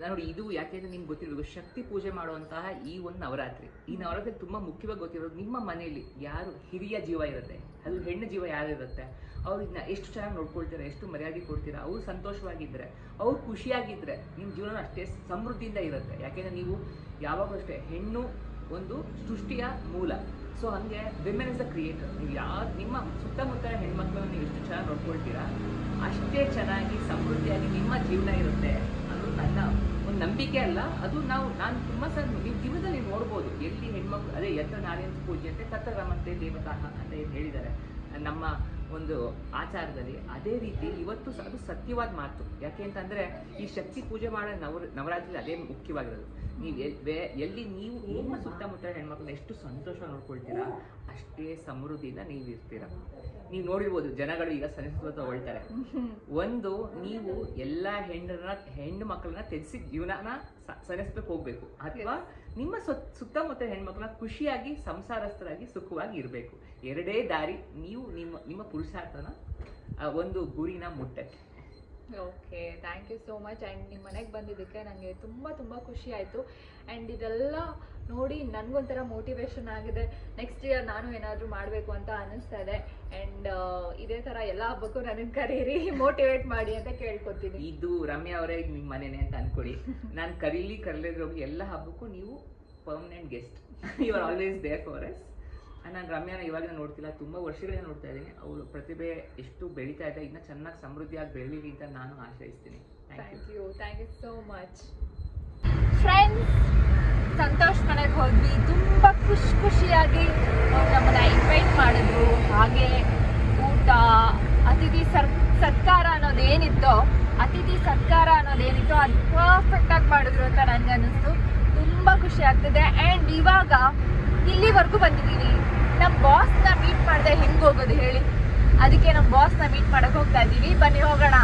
ನೋಡಿ, ಇದು ಯಾಕೆಂದ್ರೆ ನಿಮ್ಗೆ ಗೊತ್ತಿರೋದು ಶಕ್ತಿ ಪೂಜೆ ಮಾಡುವಂತಹ ಈ ಒಂದು ನವರಾತ್ರಿ. ಈ ನವರಾತ್ರಿ ತುಂಬಾ ಮುಖ್ಯವಾಗಿ ಗೊತ್ತಿರೋದು, ನಿಮ್ಮ ಮನೆಯಲ್ಲಿ ಯಾರು ಹಿರಿಯ ಜೀವ ಇರುತ್ತೆ, ಅದು ಹೆಣ್ಣು ಜೀವ ಯಾರು ಇರುತ್ತೆ, ಅವ್ರನ್ನ ಎಷ್ಟು ಚೆನ್ನಾಗಿ ನೋಡ್ಕೊಳ್ತೀರಾ, ಎಷ್ಟು ಮರ್ಯಾದೆ ಕೊಡ್ತೀರಾ, ಅವ್ರು ಸಂತೋಷವಾಗಿದ್ರೆ, ಅವ್ರು ಖುಷಿಯಾಗಿದ್ರೆ ನಿಮ್ಮ ಜೀವನ ಅಷ್ಟೇ ಸಮೃದ್ಧಿಯಿಂದ ಇರುತ್ತೆ. ಯಾಕೆಂದ್ರೆ ನೀವು ಯಾವಾಗಲೂ ಅಷ್ಟೇ, ಹೆಣ್ಣು ಒಂದು ಸೃಷ್ಟಿಯ ಮೂಲ. ಸೊ ಹಂಗೆ ವಿಮೆನ್ ಇಸ್ ಅ ಕ್ರಿಯೇಟರ್. ನೀವು ನಿಮ್ಮ ಸುತ್ತಮುತ್ತ ಹೆಣ್ಮಕ್ಳನ್ನ ನೀವು ಎಷ್ಟು ಚೆನ್ನಾಗಿ ನೋಡ್ಕೊಳ್ತೀರಾ ಅಷ್ಟೇ ಚೆನ್ನಾಗಿ ಸಮೃದ್ಧಿಯಾಗಿ ನಿಮ್ಮ ಜೀವನ ಇರುತ್ತೆ. ಅದು ನನ್ನ ಒಂದು ನಂಬಿಕೆ ಅಲ್ಲ, ಅದು ನಾನು ತುಂಬ ಸರ್ ನೀವು ಜೀವನದಲ್ಲಿ ನೋಡ್ಬೋದು. ಎಲ್ಲಿ ಹೆಣ್ಮಕ್ಳು ಅದೇ ಯತ್ರ ನಾರಾಯಣ ಪೂಜೆ ಅಂತ ತತ್ತರಮಂತೆ ದೇವತಾ ಅಂತ ಏನು ಹೇಳಿದ್ದಾರೆ ನಮ್ಮ ಒಂದು ಆಚಾರದಲ್ಲಿ, ಅದೇ ರೀತಿ ಇವತ್ತು ಅದು ಸತ್ಯವಾದ ಮಾತು. ಯಾಕೆ ಅಂತಂದ್ರೆ ಈ ಶಕ್ತಿ ಪೂಜೆ ಮಾಡೋ ನವರಾತ್ರಿ ಅದೇ ಮುಖ್ಯವಾಗಿರೋದು. ನೀವು ಎಲ್ಲಿ ನೀವು ನಿಮ್ಮ ಸುತ್ತಮುತ್ತ ಹೆಣ್ಮಕ್ಳನ್ನ ಎಷ್ಟು ಸಂತೋಷವಾಗಿ ನೋಡ್ಕೊಳ್ತೀರಾ ಅಷ್ಟೇ ಸಮೃದ್ಧಿಯಿಂದ ನೀವು ಇರ್ತೀರ. ನೀವು ನೋಡಿರ್ಬೋದು, ಜನಗಳು ಈಗ ಸನ್ನಿಹಿತ ತಗೊಳ್ತಾರೆ. ಒಂದು, ನೀವು ಎಲ್ಲ ಹೆಣ್ಣು ಮಕ್ಕಳನ್ನ ತೆಗೆಸಿ ಜೀವನನ ಸರಿಸ್ಬೇಕು ಹೋಗ್ಬೇಕು, ಅಥವಾ ನಿಮ್ಮ ಸುತ್ತಮುತ್ತ ಹೆಣ್ಮಕ್ಳನ್ನ ಖುಷಿಯಾಗಿ ಸಂಸಾರಸ್ಥರಾಗಿ ಸುಖವಾಗಿ ಇರಬೇಕು. ಎರಡೇ ದಾರಿ, ನೀವು ನಿಮ್ಮ ಪುರುಷಾರ್ಥನ ಒಂದು ಗುರಿನ ಮುಟ್ಟಕ್ಕೆ. Okay, thank you so much. And ನಿಮ್ಮ ಮನೆಗೆ ಬಂದಿದ್ದಕ್ಕೆ ನನಗೆ ತುಂಬ ತುಂಬ ಖುಷಿ ಆಯಿತು. ಆ್ಯಂಡ್ ಇದೆಲ್ಲ ನೋಡಿ ನನಗೊಂಥರ ಮೋಟಿವೇಶನ್ ಆಗಿದೆ. ನೆಕ್ಸ್ಟ್ ಇಯರ್ ನಾನು ಏನಾದರೂ ಮಾಡಬೇಕು ಅಂತ ಅನ್ನಿಸ್ತಾ ಇದೆ. ಆ್ಯಂಡ್ ಇದೇ ಥರ ಎಲ್ಲ ಹಬ್ಬಕ್ಕೂ ನನಗೆ ಕರೀರಿ, ಮೋಟಿವೇಟ್ ಮಾಡಿ ಅಂತ ಕೇಳ್ಕೊತೀನಿ. ಇದು ರಮ್ಯಾ ಅವರೇ ನಿಮ್ಮ ಮನೆನೇ ಅಂತ ಅನ್ಕೊಳ್ಳಿ. ನಾನು ಕರೀಲಿದ್ರು ಎಲ್ಲ ಹಬ್ಬಕ್ಕೂ ನೀವು permanent guest. You are always there for us. ನಾನು ರಮ್ಯಾನ ಇವಾಗ ನೋಡ್ತಿಲ್ಲ, ತುಂಬ ವರ್ಷಗಳಿಂದ ನೋಡ್ತಾ ಇದ್ದೀನಿ. ಅವಳು ಪ್ರತಿಭೆ ಎಷ್ಟು ಬೆಳೀತಾ ಇದೆ, ಇನ್ನೂ ಚೆನ್ನಾಗಿ ಸಮೃದ್ಧಿಯಾಗಿ ಬೆಳೀಲಿ ಅಂತ ನಾನು ಆಶಯಿಸ್ತೀನಿ. Thank you so much. Friends, Santosh ಮನೆಗೆ ಹೋದ್ವಿ. ತುಂಬ ಖುಷಿಯಾಗಿ ಅವ್ರು ನಮ್ಮನ್ನ ಇನ್ವೈಟ್ ಮಾಡಿದ್ರು. ಹಾಗೆ ಊಟ, ಅತಿಥಿ ಸತ್ಕಾರ ಅನ್ನೋದೇನಿತ್ತೋ ಅದು ಪರ್ಫೆಕ್ಟಾಗಿ ಮಾಡಿದ್ರು ಅಂತ ನನಗೆ ಅನ್ನಿಸ್ತು. ತುಂಬ ಖುಷಿ ಆಗ್ತಿದೆ. ಆ್ಯಂಡ್ ಇವಾಗ ಇಲ್ಲಿವರೆಗೂ ಬಂದಿದ್ದೀವಿ. ನಮ್ಮ ಬಾಸ್ನ ಮೀಟ್ ಮಾಡಿದೆ ಹೆಂಗೆ ಹೋಗೋದು ಹೇಳಿ? ಅದಕ್ಕೆ ನಮ್ಮ ಬಾಸ್ನ ಮೀಟ್ ಮಾಡಕ್ಕೆ ಹೋಗ್ತಾ ಇದ್ದೀವಿ. ಬನ್ನಿ ಹೋಗೋಣ.